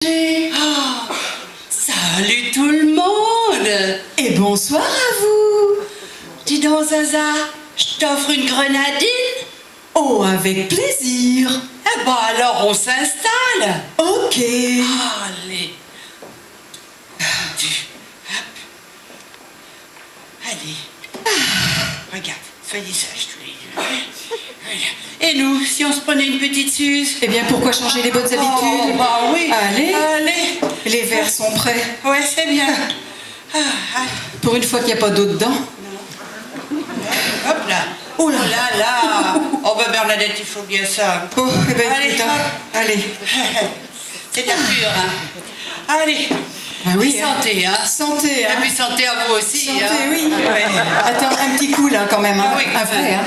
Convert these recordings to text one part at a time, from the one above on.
Oh, salut tout le monde. Et bonsoir à vous. Dis donc, Zaza, je t'offre une grenadine? Oh, avec plaisir. Eh ben alors, on s'installe. Ok. Allez. Allez. Regarde, soyez sages tous les deux. Et nous, si on se prenait une petite suze? Eh bien, pourquoi changer les bonnes habitudes? Oh, bah oui. Allez. Allez. Les verres sont prêts. Ouais, c'est bien. Allez. Pour une fois qu'il n'y a pas d'eau dedans. Hop là. Oh là là. Oh bah Bernadette, il faut bien ça. Oh, eh ben, Allez, écoute, hein. Allez. C'est de la pure, hein. Allez. Ah oui. Santé, hein. Santé, hein. Et puis santé à vous aussi. Santé, hein. oui. Ouais. Attends, un petit coup là quand même. Hein. Ah oui. Un vrai, hein.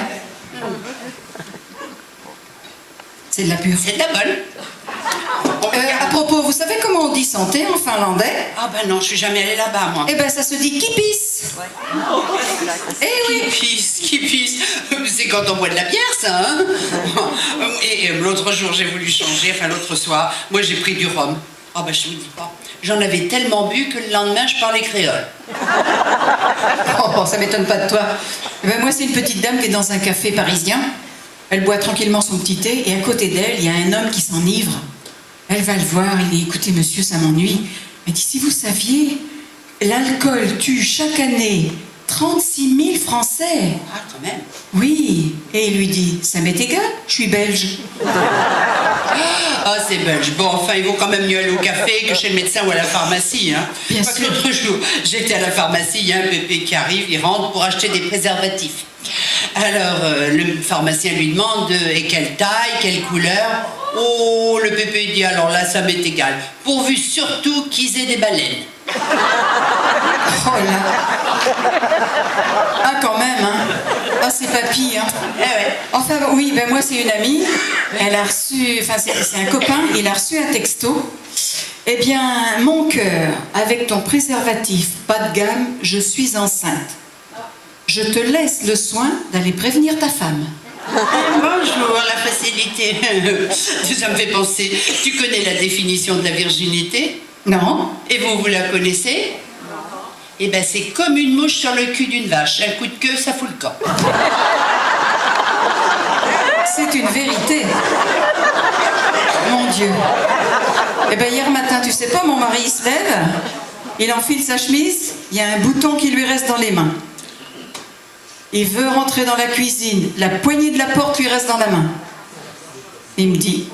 C'est de la pure. C'est de la bonne. À propos, vous savez comment on dit santé en finlandais? Ah ben non, je suis jamais allée là-bas, moi. Eh ben, ça se dit kipis. Eh oui. Qui pisse. C'est quand on boit de la bière, ça, hein. Et l'autre jour, j'ai voulu changer, enfin l'autre soir, moi j'ai pris du rhum. Ah ben je vous dis pas. J'en avais tellement bu que le lendemain, je parlais créole. Oh, ça m'étonne pas de toi. Eh ben, moi, c'est une petite dame qui est dans un café parisien. Elle boit tranquillement son petit thé et à côté d'elle, il y a un homme qui s'enivre. Elle va le voir, il dit « Écoutez, monsieur, ça m'ennuie. » Elle dit « Si vous saviez, l'alcool tue chaque année 36 000 Français. » Ah, quand même. Oui. Et il lui dit « Ça m'est égal, je suis belge. » Ah, c'est belge. Bon, enfin, il vaut quand même mieux aller au café que chez le médecin ou à la pharmacie, hein. Bien Parce que sûr. l'autre jour, j'étais à la pharmacie, il y a un pépé qui arrive, il rentre pour acheter des préservatifs. Alors, le pharmacien lui demande et quelle taille, quelle couleur. Oh, le pépé dit alors là, ça m'est égal. Pourvu surtout qu'ils aient des baleines. Oh là. Ah, quand même, hein. Ah, c'est papy, hein. Eh ouais. Enfin, oui, ben moi, c'est une amie. Elle a reçu, enfin, c'est un copain, il a reçu un texto. Eh bien, mon cœur, avec ton préservatif bas de gamme, je suis enceinte. Je te laisse le soin d'aller prévenir ta femme. Bonjour, la facilité. Ça me fait penser. Tu connais la définition de la virginité? Non? Et vous la connaissez? Eh ben, c'est comme une mouche sur le cul d'une vache. Un coup de queue, ça fout le camp. C'est une vérité. Mon Dieu. Eh ben, hier matin, tu sais pas, mon mari, il se lève, il enfile sa chemise, il y a un bouton qui lui reste dans les mains. Il veut rentrer dans la cuisine, la poignée de la porte lui reste dans la main. Il me dit,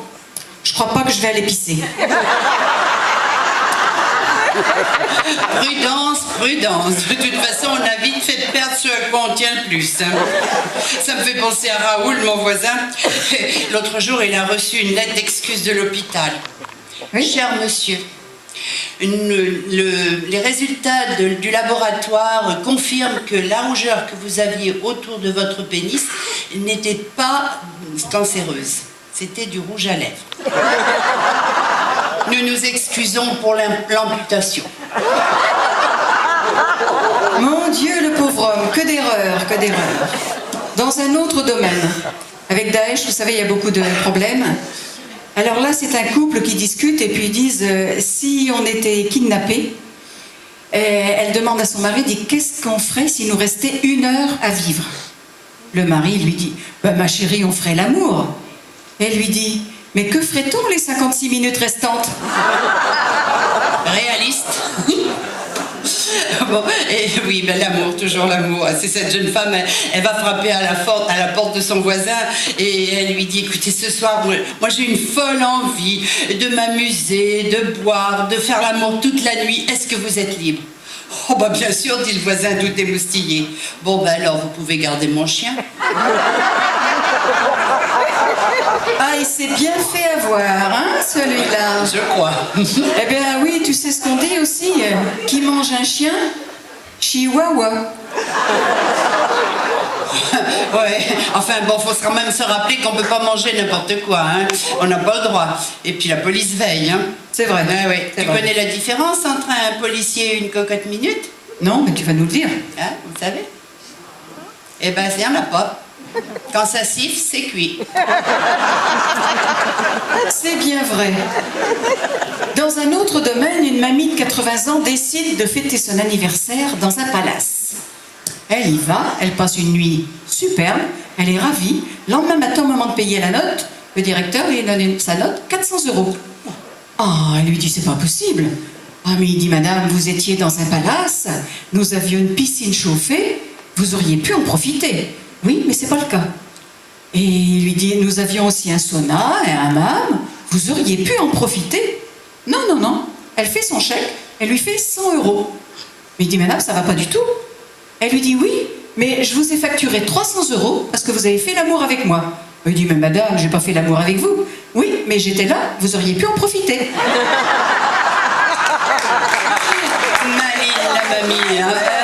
je crois pas que je vais aller pisser. Prudence, prudence. De toute façon, on a vite fait perdre ce à quoi on tient le plus. Ça me fait penser à Raoul, mon voisin. L'autre jour, il a reçu une lettre d'excuse de l'hôpital. Oui. Cher monsieur, les résultats du laboratoire confirment que la rougeur que vous aviez autour de votre pénis n'était pas cancéreuse. C'était du rouge à lèvres. Nous nous excusons pour l'amputation. Mon Dieu, le pauvre homme, que d'erreurs, que d'erreurs. Dans un autre domaine, avec Daesh, vous savez, il y a beaucoup de problèmes. Alors là, c'est un couple qui discute et puis ils disent si on était kidnappés, elle demande à son mari, dit qu'est-ce qu'on ferait s'il nous restait 1 heure à vivre? Le mari lui dit bah, ma chérie, on ferait l'amour. Elle lui dit mais que ferait-on les 56 minutes restantes? Réaliste. Bon, et oui, ben l'amour, toujours l'amour. C'est cette jeune femme, elle va frapper à la porte de son voisin et elle lui dit, écoutez, ce soir, moi j'ai une folle envie de m'amuser, de boire, de faire l'amour toute la nuit. Est-ce que vous êtes libre? Oh bah bien sûr, dit le voisin tout émoustillé. Bon ben alors, vous pouvez garder mon chien. Ah, il s'est bien fait avoir, hein, celui-là. Je crois. Eh bien oui, tu sais ce qu'on dit aussi, qui mange un chien? Chihuahua. Ouais, enfin bon, faut quand même se rappeler qu'on peut pas manger n'importe quoi, hein. On n'a pas le droit. Et puis la police veille, hein. C'est vrai. Ah, ouais. C'est Tu vrai. connais la différence entre un policier et une cocotte minute? Non, mais tu vas nous le dire. Hein, vous savez? Eh ben, c'est un la pas. Quand ça siffle, c'est cuit. C'est bien vrai. Dans un autre domaine, une mamie de 80 ans décide de fêter son anniversaire dans un palace. Elle y va, elle passe une nuit superbe, elle est ravie. Le lendemain matin, au moment de payer la note, le directeur lui donne sa note, 400 €. Ah, elle lui dit, c'est pas possible. Ah, mais il dit, madame, vous étiez dans un palace, nous avions une piscine chauffée, vous auriez pu en profiter. Oui, mais c'est pas le cas. Et il lui dit, nous avions aussi un sauna et un hammam, vous auriez pu en profiter. Non, non, non. Elle fait son chèque, elle lui fait 100 €. Mais il dit, madame, ça va pas du tout. Elle lui dit, oui, mais je vous ai facturé 300 € parce que vous avez fait l'amour avec moi. Il dit, mais madame, j'ai pas fait l'amour avec vous. Oui, mais j'étais là, vous auriez pu en profiter. Maline, la mamie, hein.